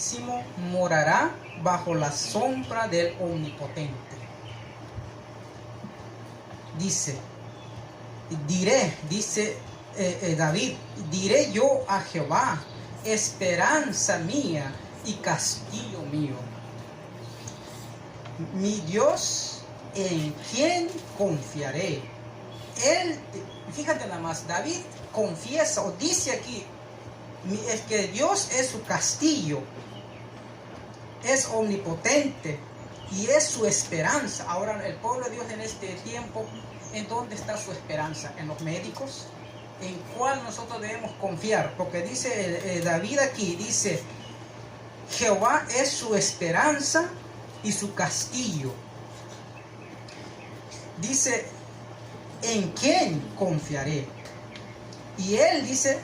Altísimo morará bajo la sombra del Omnipotente. Dice David, diré yo a Jehová, esperanza mía y castillo mío. Mi Dios, en quien confiaré. Él, fíjate nada más, David confiesa o dice aquí, es que Dios es su castillo, es omnipotente y es su esperanza. Ahora el pueblo de Dios en este tiempo, ¿en dónde está su esperanza? ¿En los médicos? ¿En cuál nosotros debemos confiar? Porque dice David aquí, dice, Jehová es su esperanza y su castillo. Dice, ¿en quién confiaré? Y él dice,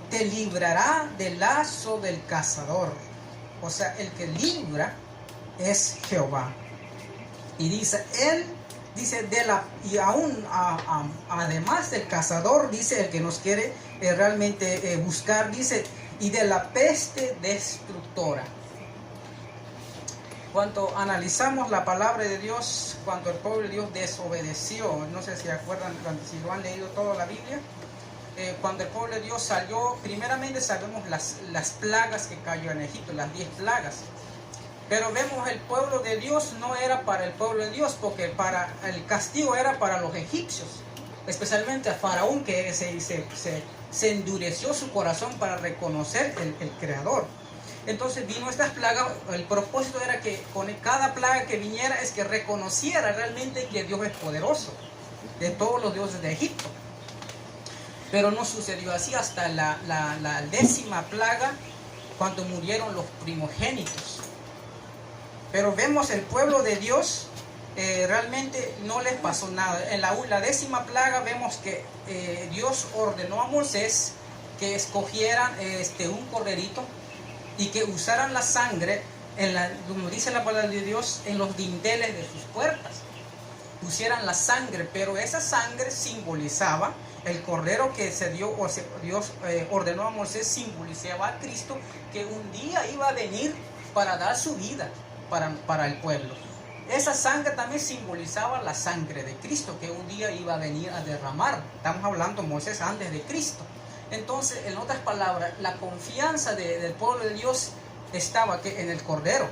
te librará del lazo del cazador. O sea, el que libra es Jehová. Y dice, él dice, además del cazador, dice, el que nos quiere realmente buscar, dice, y de la peste destructora. Cuando analizamos la palabra de Dios, cuando el pueblo de Dios desobedeció, no sé si se acuerdan, si lo han leído toda la Biblia, cuando el pueblo de Dios salió, primeramente sabemos las plagas que cayó en Egipto, las 10 plagas. Pero vemos el pueblo de Dios no era para el pueblo de Dios, porque el castigo era para los egipcios, especialmente a Faraón, que se endureció su corazón para reconocer el Creador. Entonces vino estas plagas, el propósito era que con cada plaga que viniera es que reconociera realmente que Dios es poderoso, de todos los dioses de Egipto. Pero no sucedió así hasta la 10ª plaga, cuando murieron los primogénitos. Pero vemos el pueblo de Dios, realmente no les pasó nada. En la 10ª plaga vemos que Dios ordenó a Moisés que escogieran un corderito y que usaran la sangre, como dice la palabra de Dios, en los dinteles de sus puertas. Pusieran la sangre, pero esa sangre simbolizaba el cordero que Dios ordenó a Moisés, simbolizaba a Cristo, que un día iba a venir para dar su vida para el pueblo. Esa sangre también simbolizaba la sangre de Cristo, que un día iba a venir a derramar. Estamos hablando de Moisés antes de Cristo. Entonces, en otras palabras, la confianza del pueblo de Dios estaba que en el cordero,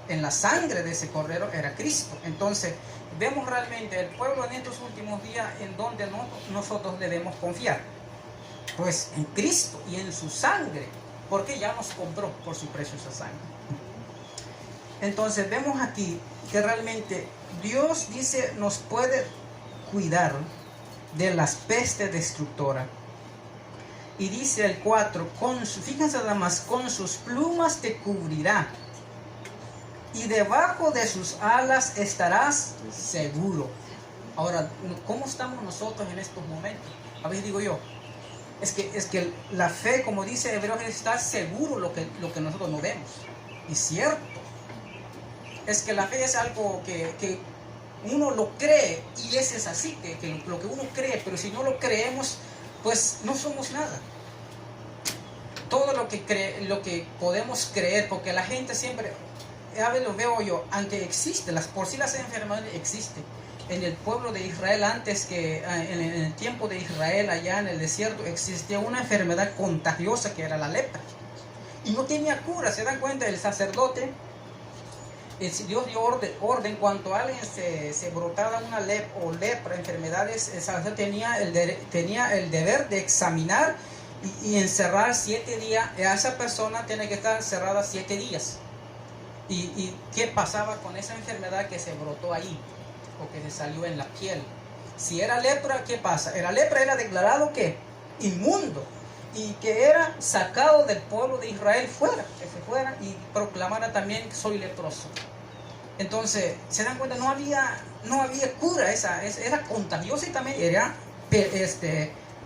en la sangre de ese cordero era Cristo. Entonces, vemos realmente el pueblo en estos últimos días en donde nosotros debemos confiar. Pues en Cristo y en su sangre, porque ya nos compró por su preciosa sangre. Entonces, vemos aquí que realmente Dios dice nos puede cuidar de las pestes destructoras. Y dice el 4, fíjense nada más, con sus plumas te cubrirá y debajo de sus alas estarás seguro. Ahora, ¿cómo estamos nosotros en estos momentos? A veces digo yo, es que la fe, como dice Hebreos, está seguro lo que nosotros no vemos. Y cierto, es que la fe es algo que uno lo cree, y ese es así, que lo que uno cree, pero si no lo creemos, pues no somos nada. Todo lo que podemos creer, porque la gente siempre, a ver, lo veo yo, aunque existe, por sí las enfermedades existen. En el pueblo de Israel, antes que en el tiempo de Israel, allá en el desierto, existía una enfermedad contagiosa que era la lepra. Y no tenía cura, ¿se dan cuenta? El sacerdote, Dios dio orden cuando alguien se brotaba una lepra, enfermedades, el sacerdote tenía el deber de examinar y encerrar 7 días. Esa persona tiene que estar encerrada 7 días. ¿Y qué pasaba con esa enfermedad que se brotó ahí o que se salió en la piel? Si era lepra, ¿qué pasa? La lepra era declarado ¿qué? Inmundo, y que era sacado del pueblo de Israel fuera, que se fuera y proclamara también: soy leproso. Entonces, se dan cuenta, no había cura, era contagiosa y también era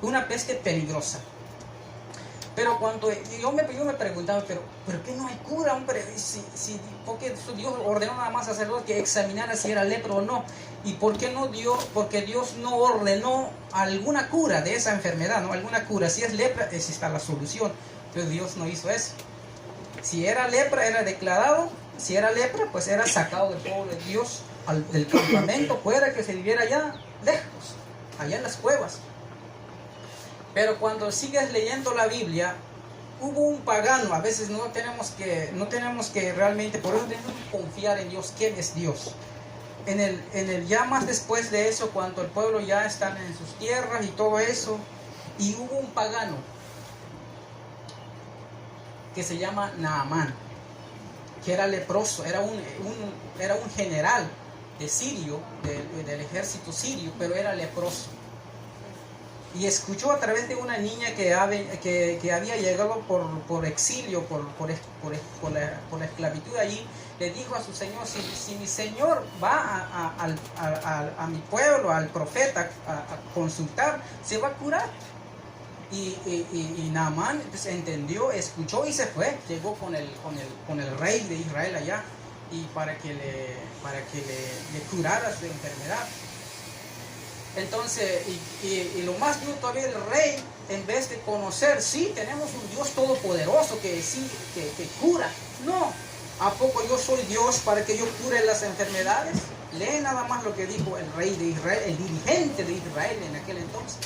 una peste peligrosa. Pero cuando yo me preguntaba, pero ¿qué no hay cura, hombre? Porque Dios ordenó nada más al sacerdote que examinara si era lepra o no. ¿Y por qué no porque Dios no ordenó alguna cura de esa enfermedad, ¿no? Alguna cura. Si es lepra, esa está la solución. Pero Dios no hizo eso. Si era lepra, era declarado. Si era lepra, pues era sacado del pueblo de Dios, del campamento, fuera, que se viviera allá lejos, allá en las cuevas. Pero cuando sigues leyendo la Biblia, hubo un pagano. A veces no tenemos que realmente, por eso tenemos que confiar en Dios. ¿Quién es Dios? En el ya más después de eso, cuando el pueblo ya está en sus tierras y todo eso, y hubo un pagano que se llama Naamán, que era leproso, era un general de sirio, del ejército sirio, pero era leproso. Y escuchó a través de una niña que había llegado por exilio, por la esclavitud allí. Le dijo a su señor: si mi señor va a mi pueblo, al profeta, a consultar, se va a curar. Y Naamán pues, entendió, escuchó y se fue. Llegó con el rey de Israel allá, y para que le curara su enfermedad. Entonces, y lo más duro todavía, el rey, en vez de conocer, sí, tenemos un Dios todopoderoso que cura. No, ¿a poco yo soy Dios para que yo cure las enfermedades? Lee nada más lo que dijo el rey de Israel, el dirigente de Israel en aquel entonces.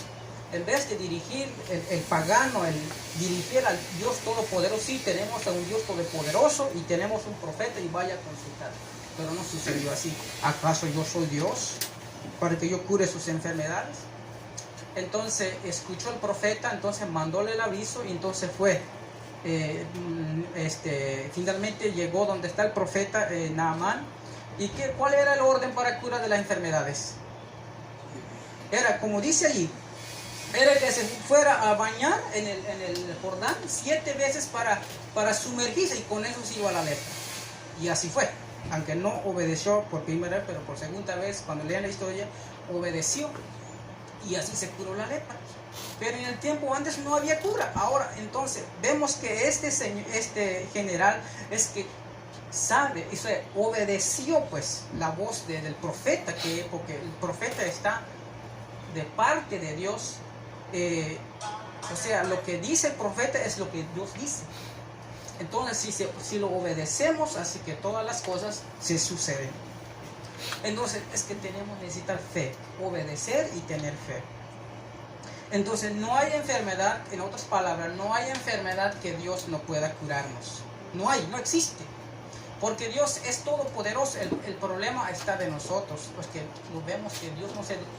En vez de dirigir el pagano, dirigir al Dios todopoderoso, sí, tenemos a un Dios todopoderoso y tenemos un profeta y vaya a consultar. Pero no sucedió así. ¿Acaso yo soy Dios para que yo cure sus enfermedades? Entonces escuchó el profeta, entonces mandóle el aviso y entonces fue. Finalmente llegó donde está el profeta Naamán. ¿Y cuál era el orden para cura de las enfermedades? Era, como dice allí, era que se fuera a bañar en el Jordán 7 veces para sumergirse, y con eso se iba a la lepra. Y así fue. Aunque no obedeció por primera vez, pero por segunda vez, cuando lean la historia, obedeció. Y así se curó la lepra. Pero en el tiempo antes no había cura. Ahora, entonces, vemos que este general es que sabe, obedeció pues la voz del profeta, porque el profeta está de parte de Dios. O sea, lo que dice el profeta es lo que Dios dice. Entonces, si lo obedecemos, así que todas las cosas se suceden. Entonces, es que necesitar fe, obedecer y tener fe. Entonces, no hay enfermedad, en otras palabras, no hay enfermedad que Dios no pueda curarnos. No existe. Porque Dios es todopoderoso. El problema está de nosotros, porque vemos que Dios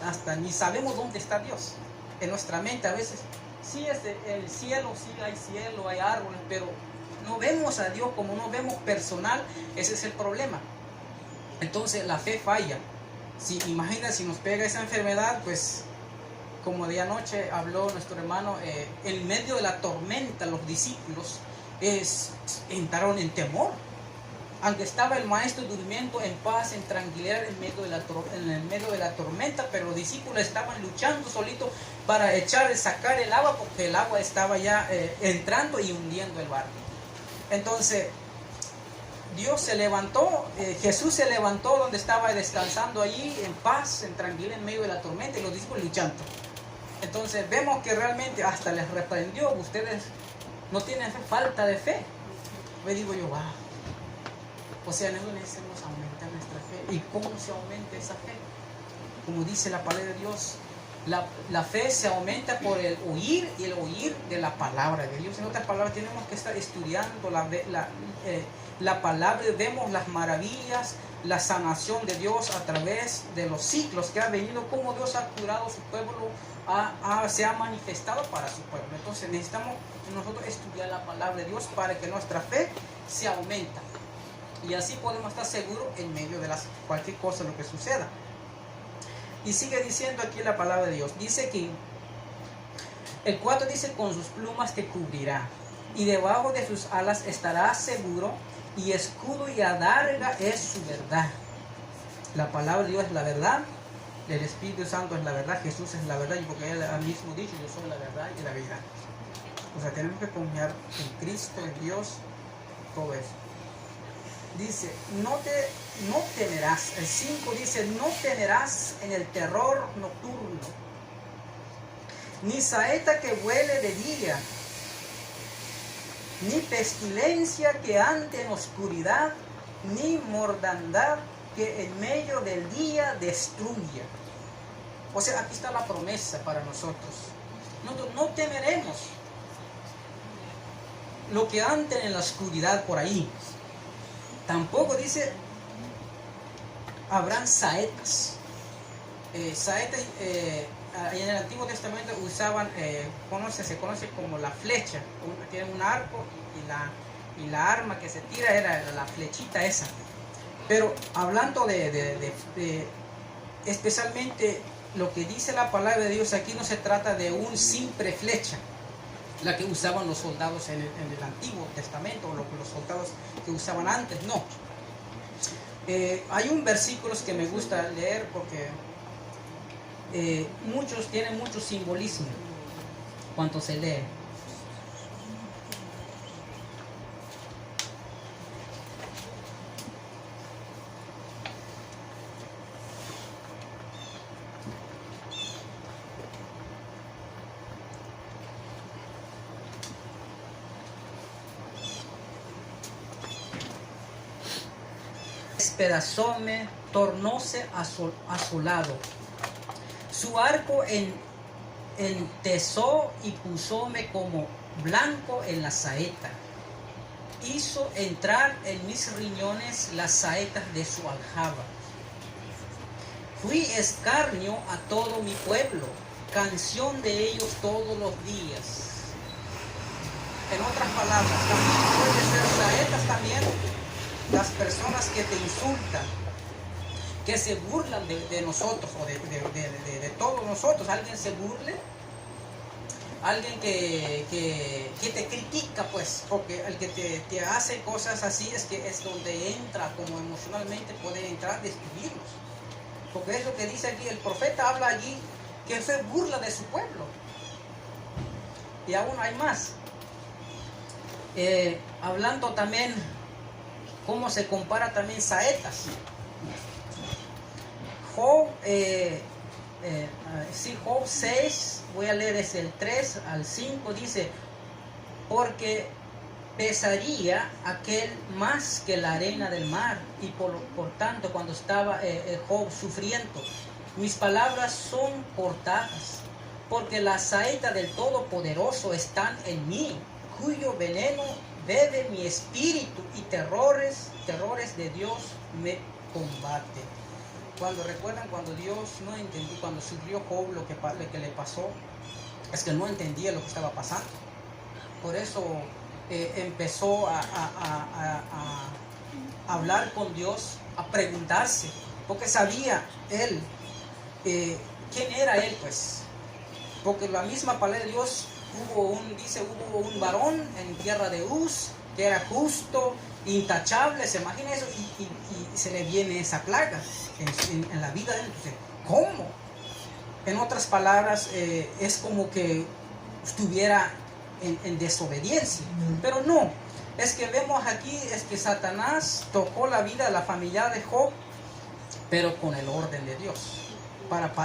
hasta ni sabemos dónde está Dios. En nuestra mente a veces, sí es el cielo, sí hay cielo, hay árboles, pero no vemos a Dios como no vemos personal. Ese es el problema. Entonces la fe falla. Imagina si nos pega esa enfermedad, pues como de anoche habló nuestro hermano, en medio de la tormenta los discípulos entraron en temor. Aunque estaba el maestro durmiendo en paz, en tranquilidad en el medio de la tormenta, pero los discípulos estaban luchando solitos para sacar el agua, porque el agua estaba ya entrando y hundiendo el barco. Entonces Dios se levantó, Jesús se levantó donde estaba descansando allí en paz, en tranquilidad en medio de la tormenta, y los discípulos luchando. Entonces vemos que realmente hasta les reprendió: ustedes no tienen falta de fe. Me digo yo, wow. O sea, nosotros necesitamos aumentar nuestra fe. ¿Y cómo se aumenta esa fe? Como dice la palabra de Dios, la fe se aumenta por el oír, y el oír de la palabra de Dios. En otras palabras, tenemos que estar estudiando la palabra. Vemos las maravillas, la sanación de Dios a través de los ciclos que ha venido, cómo Dios ha curado a su pueblo, se ha manifestado para su pueblo. Entonces necesitamos nosotros estudiar la palabra de Dios para que nuestra fe se aumenta. Y así podemos estar seguros en medio de cualquier cosa lo que suceda. Y sigue diciendo aquí la palabra de Dios. Dice que el 4 dice: con sus plumas te cubrirá, y debajo de sus alas estarás seguro, y escudo y adarga es su verdad. La palabra de Dios es la verdad, el Espíritu Santo es la verdad, Jesús es la verdad, y porque Él ha mismo dicho: yo soy la verdad y la vida. O sea, tenemos que confiar en Cristo, en Dios, todo eso. Dice, no temerás. El 5 dice: no temerás en el terror nocturno, ni saeta que vuele de día, ni pestilencia que ande en oscuridad, ni mortandad que en medio del día destruya. O sea, aquí está la promesa para nosotros. Nosotros no temeremos lo que ande en la oscuridad por ahí. Tampoco dice, habrán saetas. Saetas en el Antiguo Testamento usaban, se conoce como la flecha. Tienen un arco y la arma que se tira era la flechita esa. Pero hablando de especialmente lo que dice la palabra de Dios, aquí no se trata de un simple flecha, la que usaban los soldados en el Antiguo Testamento, o los soldados que usaban antes, no. Hay un versículo que me gusta leer porque tienen mucho simbolismo cuando se lee. Despedazóme, tornóse asolado. Su arco entesó y pusóme como blanco en la saeta. Hizo entrar en mis riñones las saetas de su aljaba. Fui escarnio a todo mi pueblo, canción de ellos todos los días. En otras palabras, también puede ser saetas también las personas que te insultan, que se burlan de nosotros o de todos nosotros. Alguien se burle, alguien que te critica, pues, porque el que te hace cosas así es donde entra, como emocionalmente puede entrar, destruirnos. Porque es lo que dice aquí, el profeta habla allí, que se burla de su pueblo. Y aún hay más. Hablando también cómo se compara también saetas. Job, Job 6, voy a leer desde el 3 al 5, dice, porque pesaría aquel más que la arena del mar, y por tanto cuando estaba Job sufriendo, mis palabras son cortadas, porque la saeta del Todopoderoso están en mí, cuyo veneno bebe mi espíritu, y terrores de Dios me combate. Cuando recuerdan cuando Dios no entendió, cuando sufrió Job, lo que le pasó es que no entendía lo que estaba pasando. Por eso empezó a hablar con Dios, a preguntarse, porque sabía él quién era él, pues, porque la misma palabra de Dios hubo un varón en tierra de Uz que era justo, intachable, se imagina eso, y se le viene esa plaga en la vida de él. Entonces, ¿cómo? En otras palabras, es como que estuviera en desobediencia, pero no, es que vemos aquí es que Satanás tocó la vida de la familia de Job, pero con el orden de Dios,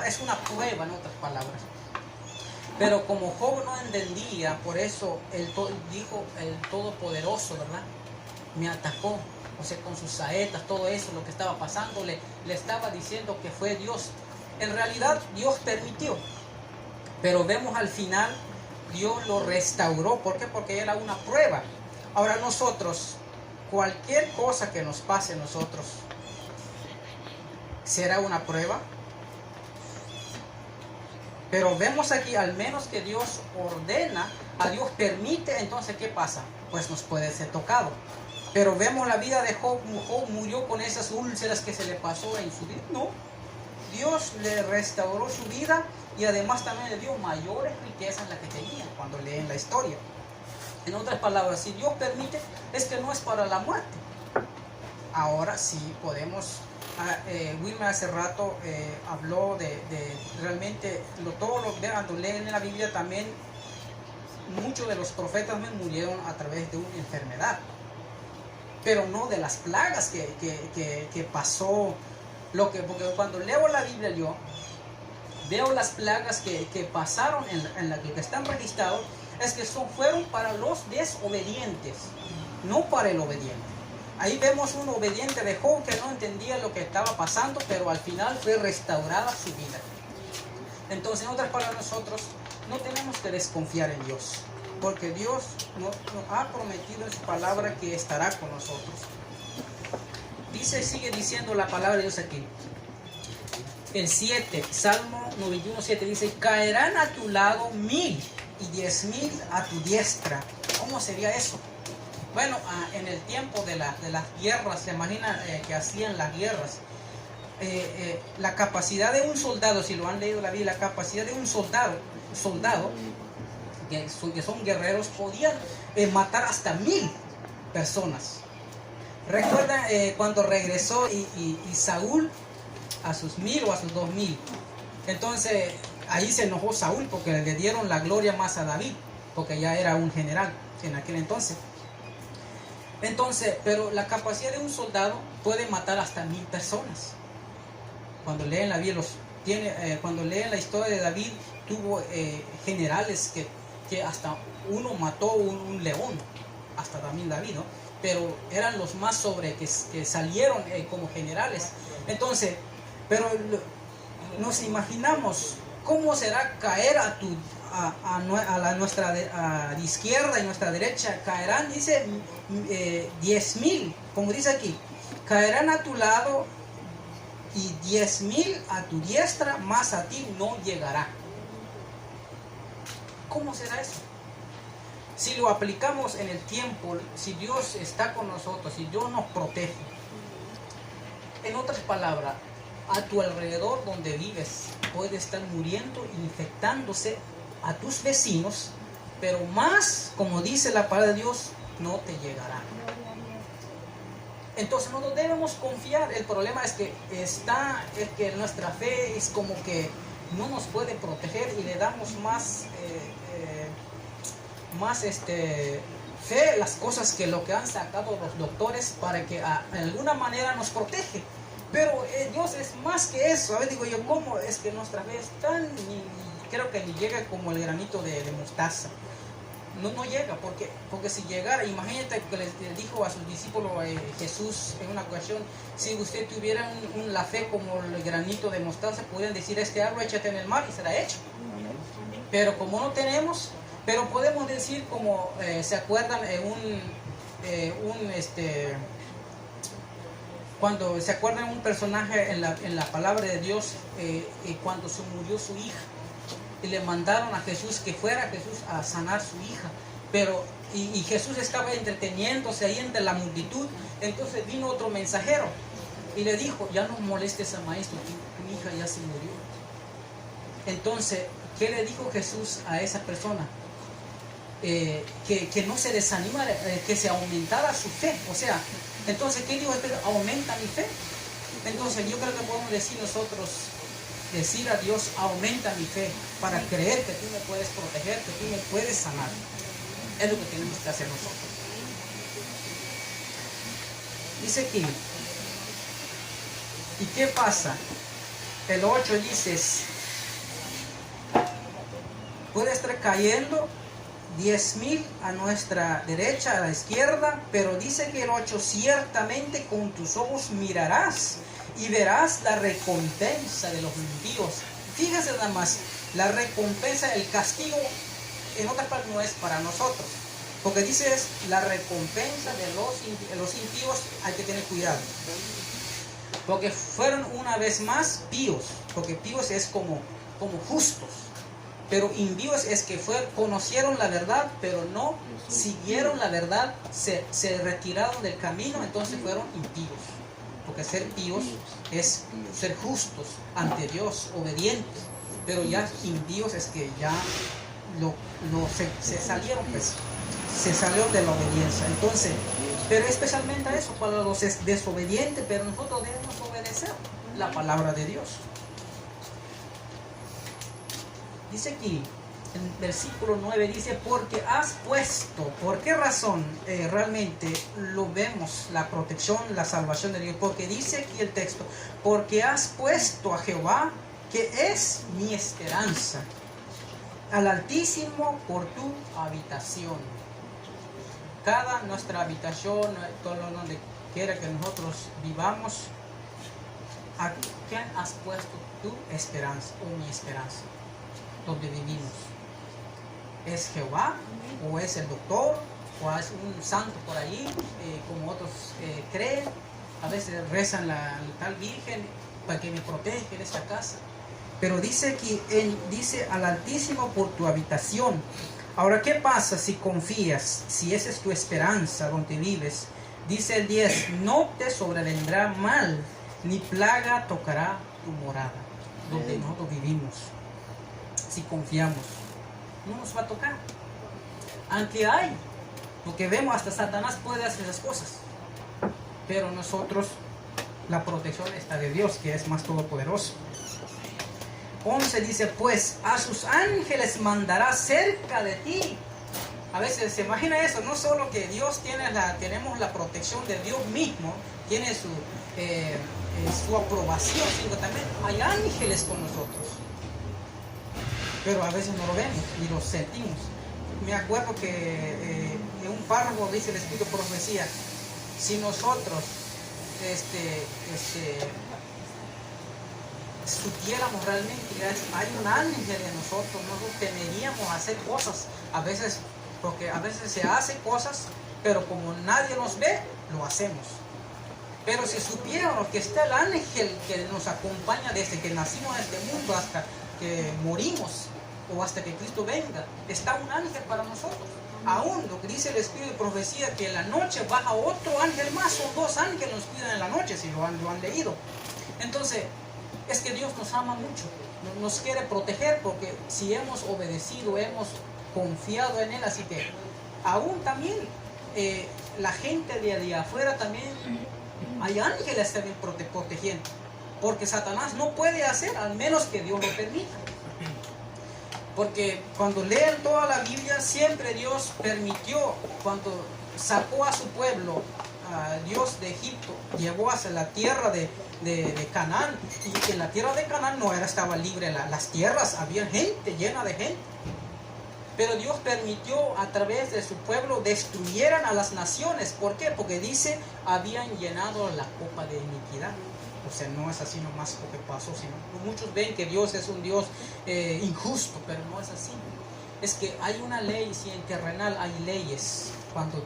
es una prueba, en otras palabras. Pero como Job no entendía, por eso dijo el Todopoderoso, ¿verdad? Me atacó, o sea, con sus saetas, todo eso, lo que estaba pasando, le estaba diciendo que fue Dios. En realidad, Dios permitió, pero vemos al final, Dios lo restauró. ¿Por qué? Porque era una prueba. Ahora nosotros, cualquier cosa que nos pase a nosotros, ¿será una prueba? Pero vemos aquí, al menos que Dios ordena, a Dios permite, entonces ¿qué pasa? Pues nos puede ser tocado. Pero vemos la vida de Job. Job murió con esas úlceras que se le pasó en su vida. No, Dios le restauró su vida y además también le dio mayores riquezas las que tenía, cuando leen la historia. En otras palabras, si Dios permite, es que no es para la muerte. Ahora sí podemos... Wilmer hace rato habló de realmente cuando leen en la Biblia también, muchos de los profetas murieron a través de una enfermedad, pero no de las plagas que pasó. Porque cuando leo la Biblia yo veo las plagas que pasaron en la que están registrados, es que fueron para los desobedientes, no para el obediente. Ahí vemos un obediente de Job que no entendía lo que estaba pasando, pero al final fue restaurada su vida. Entonces, en otras palabras, nosotros no tenemos que desconfiar en Dios, porque Dios nos ha prometido en su palabra que estará con nosotros. Sigue diciendo la palabra de Dios aquí. El 7, Salmo 91:7 dice: caerán a tu lado 1000 y 10,000 a tu diestra. ¿Cómo sería eso? Bueno, en el tiempo de las guerras, se imagina que hacían las guerras. La capacidad de un soldado, si lo han leído la Biblia, la capacidad de un soldado que son guerreros, podían matar hasta 1000 personas. Recuerdan cuando regresó y Saúl a sus 1000 o a sus 2000. Entonces ahí se enojó Saúl porque le dieron la gloria más a David, porque ya era un general en aquel entonces. Pero la capacidad de un soldado puede matar hasta 1000 personas. Cuando leen la Biblia, cuando leen la historia de David, tuvo generales que hasta uno mató un león, hasta también David, ¿no? Pero eran los más que salieron como generales. Entonces, pero nos imaginamos cómo será caer a nuestra izquierda y nuestra derecha. Caerán, dice 10,000, como dice aquí, caerán a tu lado y 10,000 a tu diestra, mas a ti no llegará. ¿Cómo será eso? Si lo aplicamos en el tiempo, si Dios está con nosotros, si Dios nos protege. En otras palabras, a tu alrededor donde vives puede estar muriendo, infectándose a tus vecinos, pero más, como dice la palabra de Dios, no te llegará. Entonces no nos debemos confiar. El problema es que nuestra fe es como que no nos puede proteger y le damos más fe a las cosas que lo que han sacado los doctores para que de alguna manera nos protege. Pero Dios es más que eso. A ver, digo yo, ¿cómo es que nuestra fe es tan, creo que ni llega como el granito de mostaza? No llega, porque si llegara, imagínate que les dijo a sus discípulos Jesús en una ocasión: si usted tuviera la fe como el granito de mostaza, podrían decir este árbol, échate en el mar y será hecho. Pero como no tenemos, pero podemos decir como, ¿se acuerdan? Cuando se acuerdan un personaje en la palabra de Dios, cuando se murió su hija, y le mandaron a Jesús que fuera Jesús a sanar su hija, y Jesús estaba entreteniéndose ahí entre la multitud. Entonces vino otro mensajero y le dijo: ya no molestes al maestro, tu hija ya se murió. Entonces, ¿qué le dijo Jesús a esa persona? Que no se desanimara, que se aumentara su fe. O sea, entonces, ¿qué dijo? Aumenta mi fe. Entonces yo creo que podemos decir a Dios: aumenta mi fe, para creer que tú me puedes proteger, que tú me puedes sanar. Es lo que tenemos que hacer nosotros. Dice aquí, ¿y qué pasa? El 8 dice: puede estar cayendo 10,000 a nuestra derecha, a la izquierda, pero dice que el 8: ciertamente con tus ojos mirarás y verás la recompensa de los impíos. Fíjese nada más, la recompensa, el castigo, en otras palabras, no es para nosotros, porque dice es la recompensa de los impíos. Hay que tener cuidado, porque fueron una vez más píos, porque píos es como justos, pero impíos es que conocieron la verdad, pero no siguieron la verdad, se retiraron del camino, entonces fueron impíos. Porque ser píos es ser justos ante Dios, obedientes, pero ya impíos es que ya se salieron, pues, se salieron de la obediencia. Entonces, pero especialmente a eso, para los desobedientes, pero nosotros debemos obedecer la palabra de Dios. Dice aquí, en versículo 9, dice: porque has puesto. ¿Por qué razón realmente lo vemos, la protección, la salvación de Dios? Porque dice aquí el texto: porque has puesto a Jehová, que es mi esperanza, al Altísimo por tu habitación. Cada nuestra habitación, todo donde quiera que nosotros vivamos, ¿a quién has puesto tu esperanza o mi esperanza? Donde vivimos. ¿Es Jehová? ¿O es el doctor? ¿O es un santo por ahí? Como otros creen. A veces rezan la tal Virgen para que me proteja en esta casa. Pero dice que dice al Altísimo por tu habitación. Ahora, ¿qué pasa si confías? Si esa es tu esperanza donde vives. Dice el 10, no te sobrevendrá mal, ni plaga tocará tu morada, donde nosotros vivimos. Si confiamos, no nos va a tocar. Aunque hay, porque vemos hasta Satanás puede hacer esas cosas. Pero nosotros, la protección está de Dios, que es más todopoderoso. 11 dice, pues a sus ángeles mandará cerca de ti. A veces se imagina eso, no solo que Dios tenemos la protección de Dios mismo, tiene su aprobación, sino también hay ángeles con nosotros. Pero a veces no lo vemos ni lo sentimos. Me acuerdo que en un párrafo dice el Espíritu de Profecía, si nosotros supiéramos realmente que hay un ángel en nosotros temeríamos hacer cosas, a veces, porque a veces se hacen cosas, pero como nadie nos ve, lo hacemos. Pero si supiéramos que está el ángel que nos acompaña desde que nacimos en este mundo hasta que morimos, o hasta que Cristo venga, está un ángel para nosotros. Aún lo que dice el Espíritu de Profecía, que en la noche baja otro ángel más, son 2 ángeles que nos cuidan en la noche, si lo han leído. Entonces, es que Dios nos ama mucho, nos quiere proteger, porque si hemos obedecido, hemos confiado en Él, así que aún también la gente de afuera también, hay ángeles también protegiendo, porque Satanás no puede hacer, al menos que Dios lo permita. Porque cuando leen toda la Biblia, siempre Dios permitió, cuando sacó a su pueblo, a Dios de Egipto, llevó hacia la tierra de Canaán, y que en la tierra de Canaán no estaba libre las tierras, había gente, llena de gente. Pero Dios permitió a través de su pueblo destruyeran a las naciones. ¿Por qué? Porque dice, habían llenado la copa de iniquidad. O sea, no es así nomás lo que pasó, sino muchos ven que Dios es un Dios injusto, pero no es así. Es que hay una ley, si en terrenal hay leyes, cuando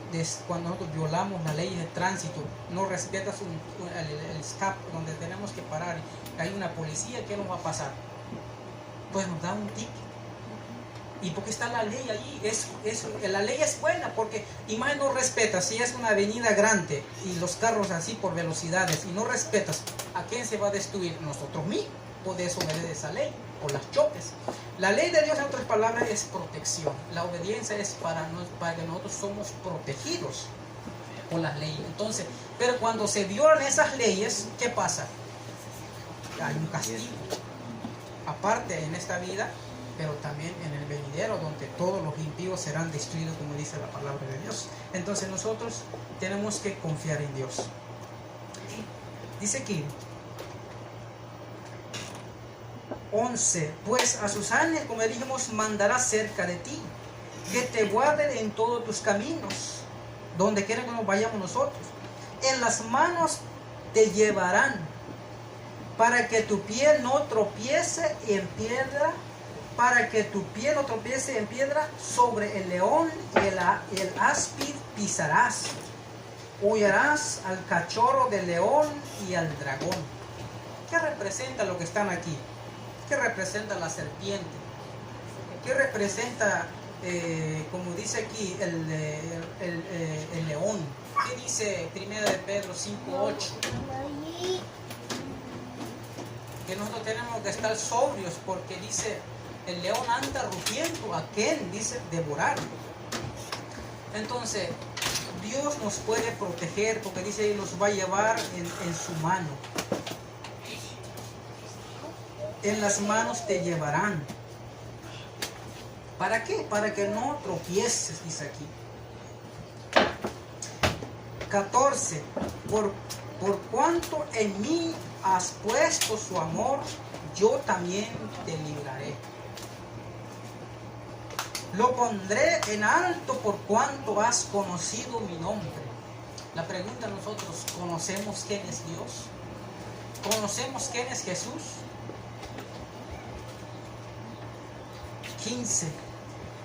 nosotros violamos las leyes de tránsito, no respetas el stop donde tenemos que parar, hay una policía, ¿qué nos va a pasar? Pues nos da un ticket. Y porque está la ley ahí, la ley es buena, porque y más no respetas, si es una avenida grande y los carros así por velocidades y no respetas, ¿a quién se va a destruir? Nosotros mismos, por desobedecer esa ley, por las choques. La ley de Dios, en otras palabras, es protección. La obediencia es para que nosotros somos protegidos por las leyes. Entonces, pero cuando se violan esas leyes, ¿qué pasa? Hay un castigo. Aparte en esta vida, pero también en el venidero, donde todos los impíos serán destruidos, como dice la palabra de Dios. Entonces nosotros tenemos que confiar en Dios. Dice aquí 11, pues a sus ángeles, como dijimos, mandará cerca de ti, que te guarden en todos tus caminos, donde quiera que nos vayamos nosotros. En las manos te llevarán, para que tu pie no tropiece en piedra, sobre el león y el áspid pisarás. Hollarás al cachorro del león y al dragón. ¿Qué representa lo que están aquí? ¿Qué representa la serpiente? ¿Qué representa, como dice aquí, el león? ¿Qué dice 1 de Pedro 5:8? Que nosotros tenemos que estar sobrios, porque dice, el león anda rugiendo, ¿a quién? Dice, devorar. Entonces, Dios nos puede proteger, porque dice, Él nos va a llevar en su mano. En las manos te llevarán. ¿Para qué? Para que no tropieces, dice aquí. 14. Por cuanto en mí has puesto su amor, yo también te libraré. Lo pondré en alto por cuanto has conocido mi nombre. La pregunta: nosotros, ¿conocemos quién es Dios? ¿Conocemos quién es Jesús? 15.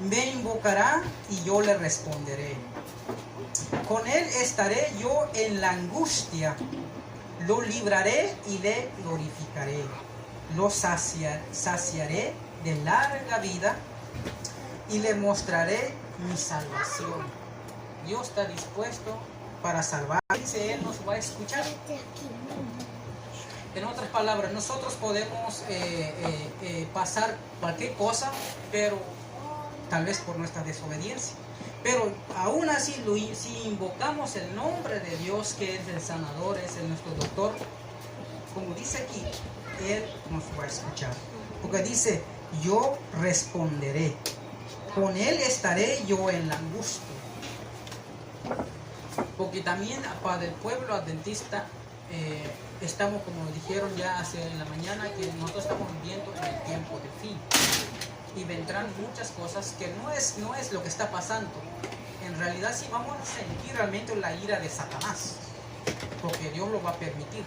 Me invocará y yo le responderé. Con él estaré yo en la angustia. Lo libraré y le glorificaré. Lo saciaré de larga vida y le mostraré mi salvación. Dios está dispuesto para salvar. Dice, Él nos va a escuchar. En otras palabras, nosotros podemos pasar cualquier cosa, pero tal vez por nuestra desobediencia. Pero aún así, si invocamos el nombre de Dios, que es el sanador, es nuestro doctor, como dice aquí, Él nos va a escuchar. Porque dice, yo responderé. Con Él estaré yo en la angustia. Porque también para el pueblo adventista, estamos, como dijeron ya hace en la mañana, que nosotros estamos viviendo en el tiempo de fin. Y vendrán muchas cosas que no es lo que está pasando. En realidad sí vamos a sentir realmente la ira de Satanás, porque Dios lo va a permitir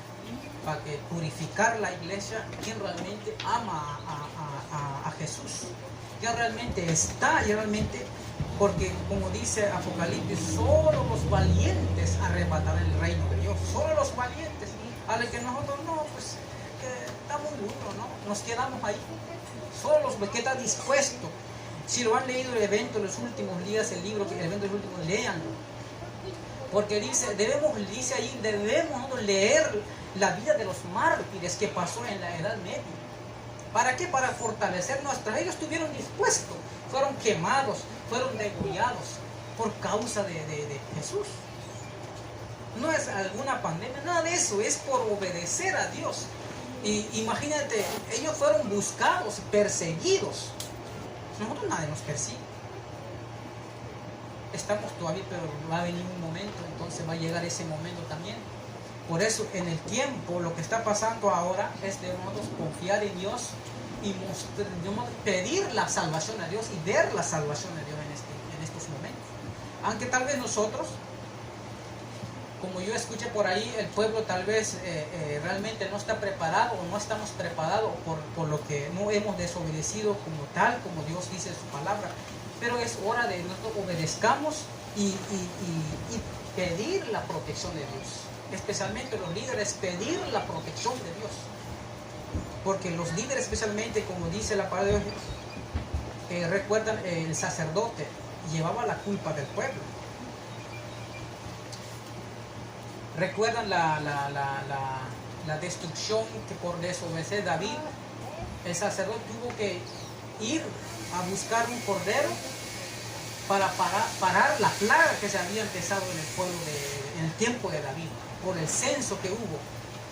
para que purificar la iglesia, quien realmente ama a Jesús, que realmente está, y realmente, porque como dice Apocalipsis, solo los valientes arrebatarán el reino de Dios, solo los valientes, a los que nosotros no, pues estamos duros, ¿no? Nos quedamos ahí. Solo los que están dispuestos. Si lo han leído el evento de los últimos días, el libro, el evento de los últimos, léanlo. Porque dice ahí, debemos leer la vida de los mártires que pasó en la Edad Media. ¿Para qué? Para fortalecer nuestra. Ellos estuvieron dispuestos, fueron quemados, fueron degollados por causa de Jesús. No es alguna pandemia, nada de eso, es por obedecer a Dios. Y imagínate, ellos fueron buscados, perseguidos. Nosotros nadie nos persigue. Estamos todavía, pero va a venir un momento, entonces va a llegar ese momento también. Por eso, en el tiempo, lo que está pasando ahora es de nosotros confiar en Dios y pedir la salvación a Dios y ver la salvación de Dios en estos momentos. Aunque tal vez nosotros, como yo escuché por ahí, el pueblo tal vez realmente no está preparado o no estamos preparados por lo que no hemos desobedecido como tal, como Dios dice en su palabra. Pero es hora de nosotros obedezcamos y pedir la protección de Dios. Especialmente los líderes, pedir la protección de Dios. Porque los líderes, especialmente, como dice la palabra de Dios, recuerdan, el sacerdote llevaba la culpa del pueblo. Recuerdan la destrucción que por desobedecer David, el sacerdote tuvo que ir a buscar un cordero para parar la plaga que se había empezado en el pueblo en el tiempo de David, por el censo que hubo.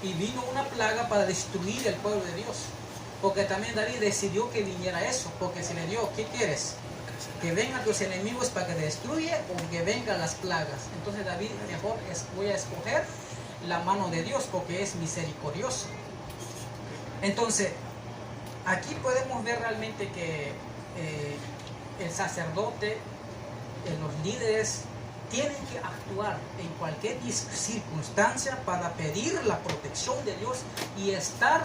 Y vino una plaga para destruir el pueblo de Dios. Porque también David decidió que viniera eso, porque se le dio, ¿qué quieres? ¿Que vengan tus enemigos para que te destruya o que vengan las plagas? Entonces David mejor voy a escoger la mano de Dios porque es misericordioso. Entonces, aquí podemos ver realmente que el sacerdote, los líderes, tienen que actuar en cualquier circunstancia para pedir la protección de Dios y estar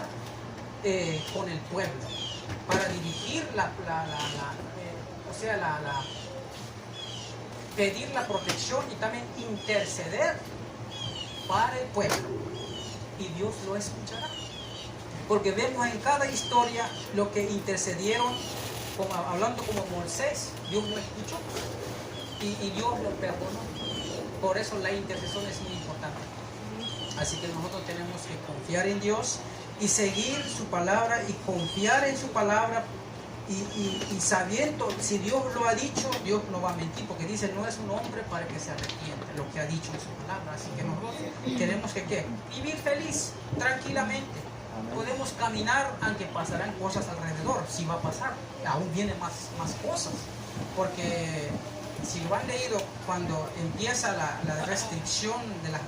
con el pueblo, para dirigir pedir la protección y también interceder para el pueblo, y Dios lo escuchará, porque vemos en cada historia lo que intercedieron, hablando como Moisés, Dios lo escuchó y Dios lo perdonó. Por eso la intercesión es muy importante. Así que nosotros tenemos que confiar en Dios y seguir su palabra y confiar en su palabra. Y sabiendo, si Dios lo ha dicho, Dios no va a mentir, porque dice, no es un hombre para que se arrepiente lo que ha dicho en su palabra. Así que nosotros tenemos que vivir feliz, tranquilamente. Podemos caminar, aunque pasarán cosas alrededor, si va a pasar, aún vienen más cosas, porque si lo han leído, cuando empieza la restricción de las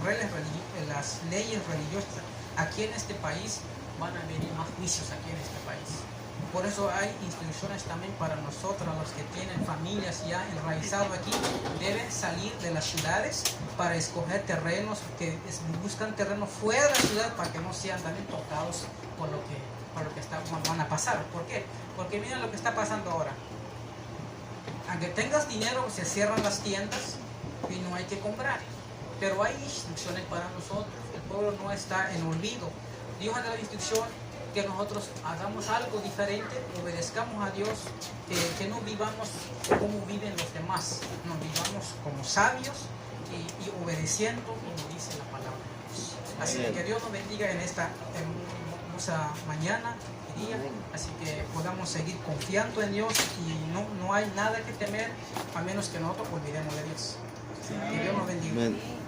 leyes religiosas aquí en este país, van a venir más juicios aquí en este país. Por eso hay instrucciones también para nosotros, los que tienen familias ya enraizadas aquí, deben salir de las ciudades para escoger terrenos, que buscan terrenos fuera de la ciudad para que no sean también tocados por lo que van a pasar. ¿Por qué? Porque mira lo que está pasando ahora. Aunque tengas dinero, se cierran las tiendas y no hay que comprar. Pero hay instrucciones para nosotros. El pueblo no está en olvido. Dios ha dado la instrucción que nosotros hagamos algo diferente, obedezcamos a Dios, que no vivamos como viven los demás, nos vivamos como sabios y obedeciendo como dice la palabra de Dios. Así que Dios nos bendiga en esta hermosa mañana y día, así que podamos seguir confiando en Dios y no hay nada que temer a menos que nosotros olvidemos de Dios. Que Dios nos bendiga. Amén.